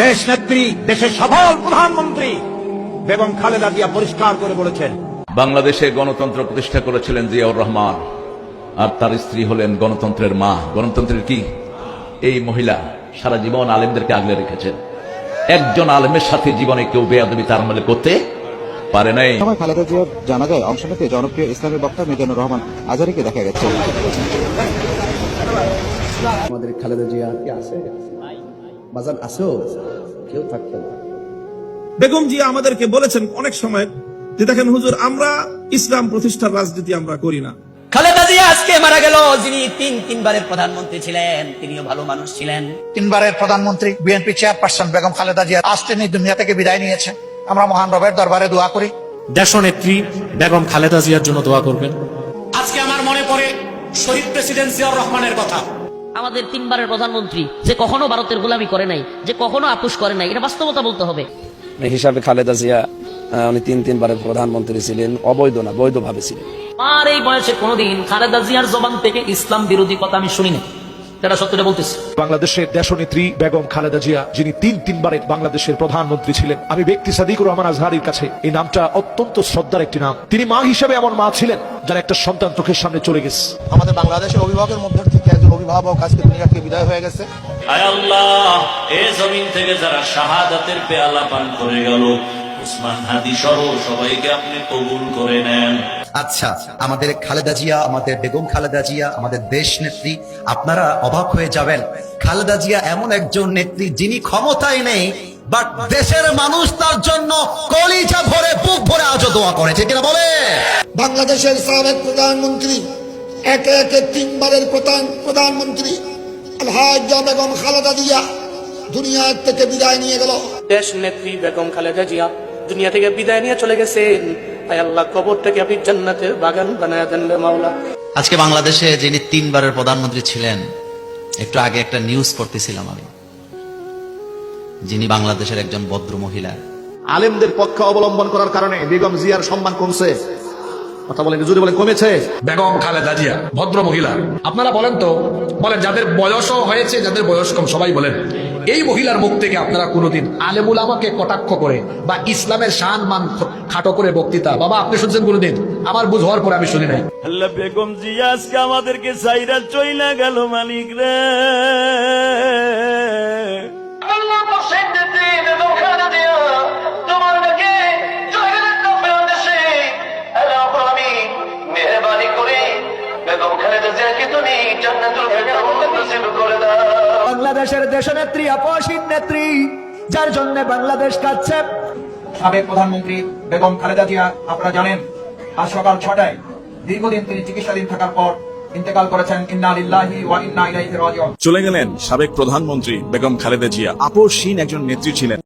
দেশ নেত্রী, দেশের সফল প্রধানমন্ত্রী বেগম খালেদা জিয়া পরিষ্কার করে বলেছেন, বাংলাদেশে গণতন্ত্র প্রতিষ্ঠা করেছিলেন জিয়াউর রহমান, আর তার স্ত্রী হলেন গণতন্ত্রের মা। গণতন্ত্রের কি এই মহিলা সারা জীবন আলেমদেরকে আগলে রেখেছেন। একজন আলেমের সাথে জীবনে কেউ বেয়াদবি তার আমলে করতে পারে নাই। সময় খালেদা জিয়ার জানাজায় অংশ নিতে জনপ্রিয় ইসলামী বক্তা মিজানুর রহমান আজহারীকে দেখা গেছে। আমাদের খালেদা জিয়া কি আছে? বাজার আছেও কেউ থাকতে না। বেগম জিয়া আমাদেরকে বলেছেন অনেক সময় যে দেখেন হুজুর, আমরা ইসলাম প্রতিষ্ঠার রাজনীতি আমরা করি না। খালেদা জিয়া আজকে মারা গেল, যিনি তিনবারের প্রধানমন্ত্রী ছিলেন, তিনিও ভালো মানুষ ছিলেন। তিনবারের প্রধানমন্ত্রী বিএনপি চেয়ারপারসন বেগম খালেদা জিয়া আজ তিনি দুনিয়া থেকে বিদায় নিয়েছেন। আমরা মহান রবের দরবারে দোয়া করি দেশনেত্রী বেগম খালেদা জিয়ার জন্য দোয়া করবেন। আজকে আমার মনে পড়ে শহীদ প্রেসিডেন্ট জিয়াউর রহমানের কথা। আমাদের তিনবারের প্রধানমন্ত্রী যে কখনো ভারতের গোলামি করে নাই, যে কখনো আপোষ করে নাই, এটা বাস্তবতা বলতে হবে। হিসাবে খালেদা জিয়া উনি তিনবারের প্রধানমন্ত্রী ছিলেন, অবৈধ না বৈধভাবে ছিলেন। আর এই বয়সে কোনোদিন খালেদা জিয়ার জবান থেকে ইসলাম বিরোধী কথা আমি শুনিনি, এটা সত্যটা বলতেছি। বাংলাদেশের দেশনেত্রী বেগম খালেদা জিয়া, যিনি তিনবারের বাংলাদেশের প্রধানমন্ত্রী ছিলেন, আমি ব্যক্তি সাদিকুর রহমান আজহারীর কাছে এই নামটা অত্যন্ত শ্রদ্ধার একটি নাম। তিনি মা হিসেবে এমন মা ছিলেন যার একটা সন্তান চোখের সামনে চলে গেছে। আমাদের বাংলাদেশের অভিভাবকের মধ্যে থেকে একজন অভিভাবক আজকে দুনিয়া থেকে বিদায় হয়ে গেছে। আয় আল্লাহ, এই জমিন থেকে যারা শাহাদাতের পেয়ালা পান করে গেল, উসমান হাদি সহ সবাইকে আপনি কবুল করে নেন। আচ্ছা, আমাদের খালেদা জিয়া, আমাদের বেগম খালেদা জিয়া, আমাদের দেশ নেত্রী, আপনারা অবাক হয়ে যাবেন। খালেদা জিয়া এমন একজন নেত্রী যিনি ক্ষমতায় নেই, বাট দেশের মানুষ তার জন্য কলিজা ভরে বুক ভরে আজও দোয়া করেছে, কিনা বলে? বাংলাদেশের সাবেক প্রধানমন্ত্রী, একে একে তিনবারের প্রধানমন্ত্রী আলহাজ্জা বেগম খালেদা জিয়া দুনিয়া থেকে বিদায় নিয়ে গেল। দেশ নেত্রী বেগম খালেদা জিয়া দুনিয়া থেকে বিদায় নিয়ে চলে গেছেন। আয় আল্লাহ, কবরটাকে আপনি জান্নাতের বাগান বানায় দেন রে মাওলা। আজকে বাংলাদেশে যিনি তিনবারের প্রধানমন্ত্রী ছিলেন, একটু আগে একটা নিউজ পড়তেছিলাম আমি, যিনি বাংলাদেশের একজন ভদ্র মহিলা। আলেমদের পক্ষ অবলম্বন করার কারণে বেগম জিয়ার সম্মান কমছে। কথা বলেন, জোরে বলেন, কমেছে। বেগম খালেদা জিয়া ভদ্র মহিলা। আপনারা বলেন তো, বলেন যাদের বয়সও হয়েছে, যাদের বয়স কম, সবাই বলেন এই মহিলার মুখ থেকে আপনারা কোনোদিন আলেমুল আমাকে কটাক্ষ করে বা ইসলামের শান মান খাটো করে বক্তৃতা বাবা আপনি শুনছেন কোনোদিন? আমার বুঝ হওয়ার পরে আমি শুনি নাই। আল্লাহ, বেগম জিয়া আজকে আমাদেরকে সাইরা চইলা গেল মালিক রে। বাংলাদেশের দেশনেত্রী, আপসহীন নেত্রী, যার জন্য বাংলাদেশ কাঁদছে। সাবেক প্রধানমন্ত্রী বেগম খালেদা জিয়া, আপনারা জানেন, আজ সকাল 6টায় দীর্ঘদিন তিনি চিকিৎসাধীন থাকার পর ইন্তেকাল করেছেন। ইন্না লিল্লাহি ওয়া ইন্না ইলাইহি রাজিউন। চলে গেলেন সাবেক প্রধানমন্ত্রী বেগম খালেদা জিয়া, আপসহীন একজন নেত্রী ছিলেন।